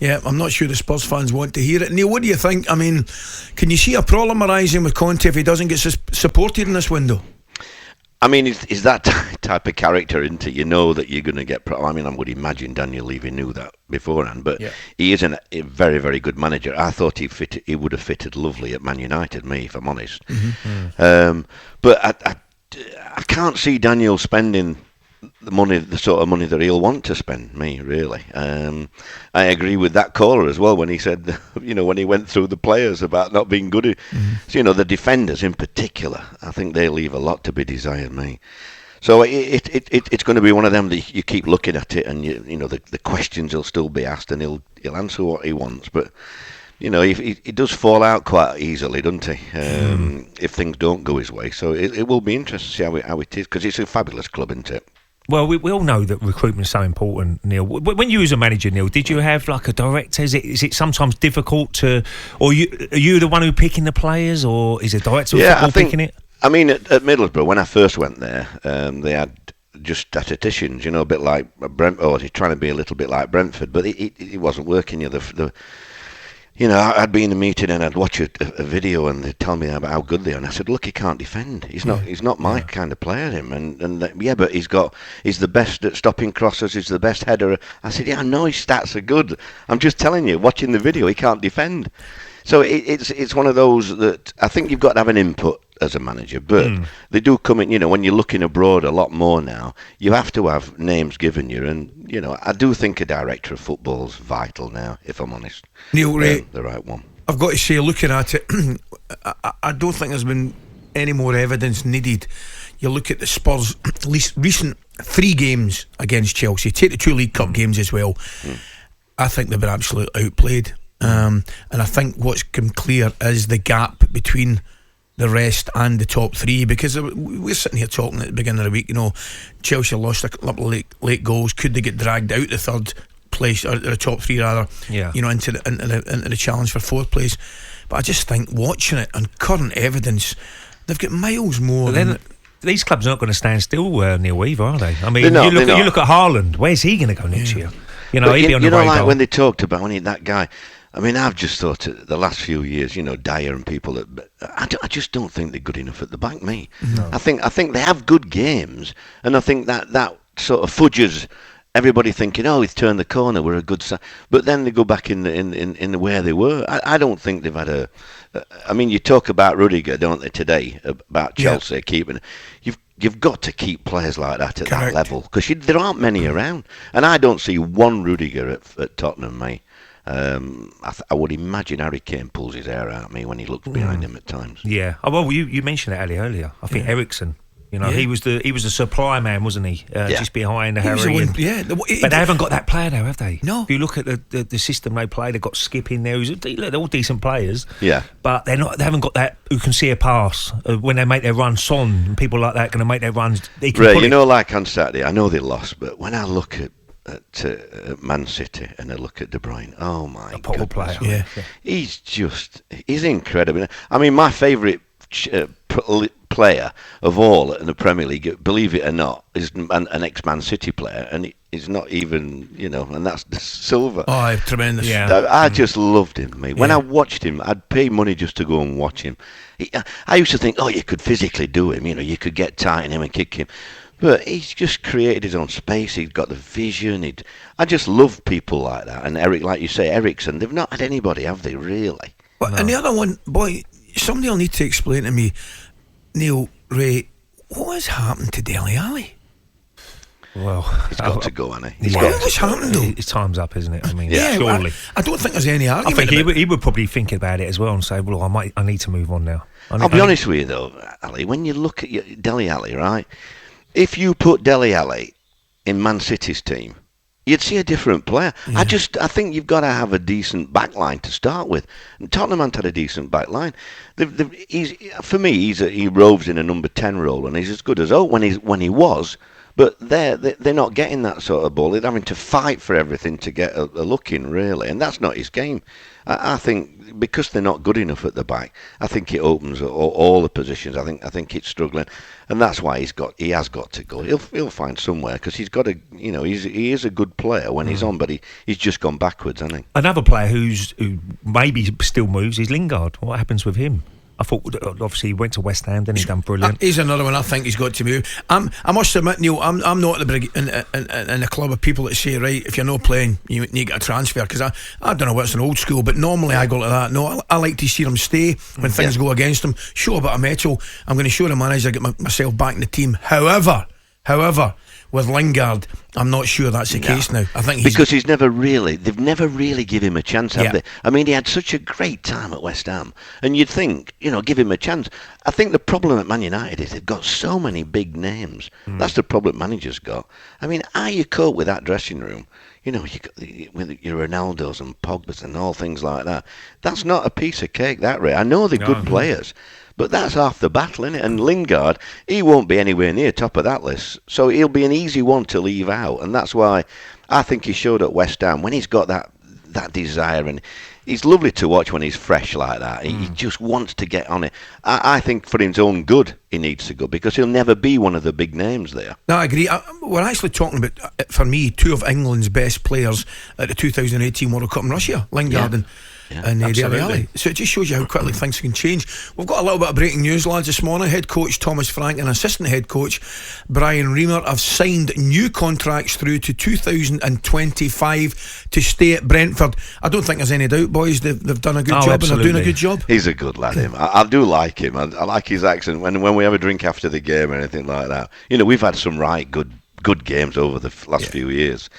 Yeah, I'm not sure the Spurs fans want to hear it. Neil, what do you think? I mean, can you see a problem arising with Conte if he doesn't get supported in this window? I mean, he's that type of character, isn't it? You know that you're going to get... I mean, I would imagine Daniel Levy knew that beforehand, but he is a very, very good manager. I thought he would have fitted lovely at Man United, if I'm honest. But I can't see Daniel spending the sort of money that he'll want to spend, really. I agree with that caller as well when he said, when he went through the players about not being good. So, the defenders in particular, I think they leave a lot to be desired, So it's going to be one of them that you keep looking at it, and the questions will still be asked, and he'll answer what he wants, but. He does fall out quite easily, doesn't he? If things don't go his way. So it will be interesting to see how it is, because it's a fabulous club, isn't it? Well, we all know that recruitment is so important, Neil. When you was a manager, Neil, did you have like a director? Is it sometimes difficult to, or are you the one who picking the players, or is a director picking it? I mean, at Middlesbrough, when I first went there, they had just statisticians, a bit like Brentford, or he's trying to be a little bit like Brentford, but it wasn't working. I'd be in a meeting and I'd watch a video and they'd tell me about how good they are, and I said, look, he can't defend. He's not my kind of player, him. But he's the best at stopping crosses. He's the best header. I said, I know his stats are good. I'm just telling you, watching the video, he can't defend. So it's one of those that I think you've got to have an input as a manager, but they do come in, when you're looking abroad a lot more now, you have to have names given you, and I do think a director of football's vital now, if I'm honest. Neil, Ray, the right one. I've got to say, looking at it, I don't think there's been any more evidence needed. You look at the Spurs' least recent 3 games against Chelsea, take the 2 League Cup games as well. I think they've been absolutely outplayed. And I think what's come clear is the gap between the rest and the top 3, because we're sitting here talking at the beginning of the week, Chelsea lost a couple of late goals. Could they get dragged out the third place, or the top 3 rather, into the challenge for 4th place? But I just think watching it on current evidence, they've got miles more. These clubs are not going to stand still, Neil, either, are they? I mean, you look at Haaland. Where's he going to go next year? He'd be on the radar. Like when they talked about that guy. I mean, I've just thought the last few years, Dyer and people, I just don't think they're good enough at the back, No. I think they have good games, and I think that sort of fudges everybody thinking, he's turned the corner, we're a good side. But then they go back in the where they were. I don't think they've had I mean, you talk about Rudiger, don't they, today, about Chelsea keeping. You've got to keep players like that at that level, because there aren't many around, and I don't see one Rudiger at Tottenham, mate. I would imagine Harry Kane pulls his hair out of me when he looks behind him at times. Yeah. Oh, well, you mentioned Ali earlier. I think Eriksen. He was the supply man, wasn't he? Just behind Harry. But they haven't got that player now, have they? No. If you look at the system they play, they've got Skip in there. They're all decent players. Yeah. But they haven't got that who can see a pass when they make their run. Son and people like that going to make their runs. Like on Saturday, I know they lost, but when I look at Man City and I look at De Bruyne, oh my god, player. He's incredible. I mean, my favourite player of all in the Premier League, believe it or not, is an ex-Man City player, and he's not even, and that's Silva. Oh, tremendous. Yeah. I just loved him, mate. When I watched him, I'd pay money just to go and watch him. I used to think, you could physically do him, you could get tight in him and kick him. But he's just created his own space. He's got the vision. I just love people like that. And like you say, Eriksen, they've not had anybody, have they, really? Well, no. And the other one, boy, somebody will need to explain to me, Neil, Ray, what has happened to Dele Alli? Well, he's got to go, hasn't he? What's happened, though? His time's up, isn't it? I mean, surely. I don't think there's any argument. I think he would probably think about it as well and say, well, I need to move on now. I'll be honest with you, though, Ali, when you look at Dele Alli, right? If you put Dele Alli in Man City's team, you'd see a different player. Yeah. I think you've got to have a decent backline to start with. And Tottenham haven't had a decent backline. For me, he roves in a number 10 role, and he's as good as when he was. But they're not getting that sort of ball. They're having to fight for everything to get a look in, really, and that's not his game. I think because they're not good enough at the back, I think it opens all the positions. I think it's struggling, and that's why he has got to go. He'll find somewhere because he's got he is a good player when he's on, but he's just gone backwards, hasn't he? Another player who maybe still moves is Lingard. What happens with him? I thought, obviously, he went to West Ham, then he's done brilliant. He's another one I think he's got to move. I must admit, Neil, I'm not in a club of people that say, right, if you're not playing, you need to get a transfer, because I don't know what's an old school, but normally I go like that. No, I like to see them stay when things go against them, show a bit of mettle. I'm going to show the manager, get myself back in the team. However, with Lingard, I'm not sure that's the case now. I think because they've never really given him a chance, have they? I mean, he had such a great time at West Ham, and you'd think, give him a chance. I think the problem at Man United is they've got so many big names. That's the problem managers got. I mean, how you cope with that dressing room? You got your Ronaldos and Pogbas and all things like that. That's not a piece of cake, that, Ray. I know they're good players. But that's half the battle, isn't it? And Lingard, he won't be anywhere near top of that list. So he'll be an easy one to leave out. And that's why I think he showed at West Ham when he's got that desire. And he's lovely to watch when he's fresh like that. He just wants to get on it. I think for his own good, he needs to go, because he'll never be one of the big names there. No, I agree. We're actually talking about, for me, two of England's best players at the 2018 World Cup in Russia, Lingard and Dele Alli. So it just shows you how quickly things can change. We've got a little bit of breaking news, lads, this morning. Head coach Thomas Frank and assistant head coach Brian Reamer have signed new contracts through to 2025 to stay at Brentford. I don't think there's any doubt, boys. They've done a good job, absolutely. and they're doing a good job. He's a good lad, him. I do like him. I like his accent when we have a drink after the game or anything like that. We've had some right good games over the last few years,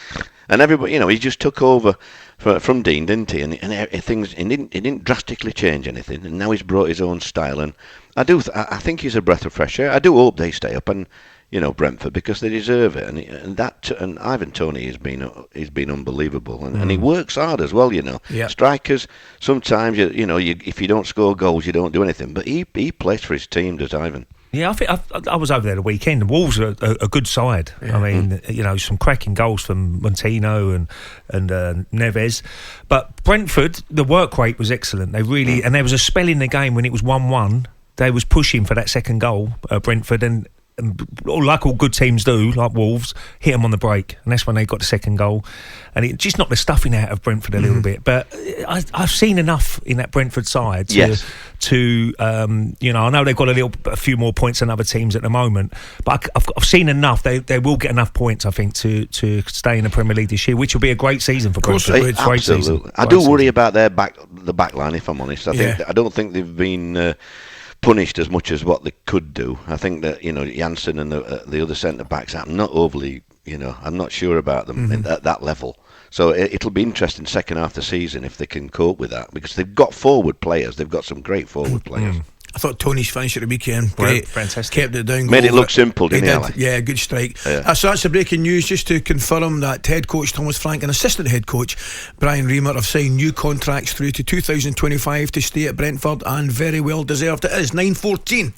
and everybody, he just took over from Dean, didn't he? And things, he didn't drastically change anything, and now he's brought his own style. And I think he's a breath of fresh air. I do hope they stay up and Brentford, because they deserve it. And Ivan Toney has been unbelievable, and he works hard as well. Strikers sometimes if you don't score goals, you don't do anything. But he plays for his team, does Ivan. Yeah, I think I was over there the weekend. The Wolves are a good side. I mean, some cracking goals from Montino and Neves. But Brentford, the work rate was excellent. They really, and there was a spell in the game when it was 1-1. They was pushing for that second goal, Brentford, and like all good teams do, like Wolves, hit them on the break, and that's when they got the second goal, and it just knocked the stuffing out of Brentford a little bit. But I've seen enough in that Brentford side to I know they've got a few more points than other teams at the moment, but I've seen enough. They will get enough points, I think, to stay in the Premier League this year, which will be a great season for Brentford. Absolutely. I do worry about the back line, if I'm honest. I don't think they've been punished as much as what they could do. I think that Janssen and the other centre backs, I'm not overly, I'm not sure about them at that level. So it'll be interesting second half of the season if they can cope with that, because they've got forward players. They've got some great forward players. I thought Tony's finish at the weekend, great, fantastic, kept it down, made it look simple, didn't he? Alli? Yeah, good strike. Yeah. So that's the breaking news. Just to confirm that head coach Thomas Frank and assistant head coach Brian Reamer have signed new contracts through to 2025 to stay at Brentford, and very well deserved it is. 9:14.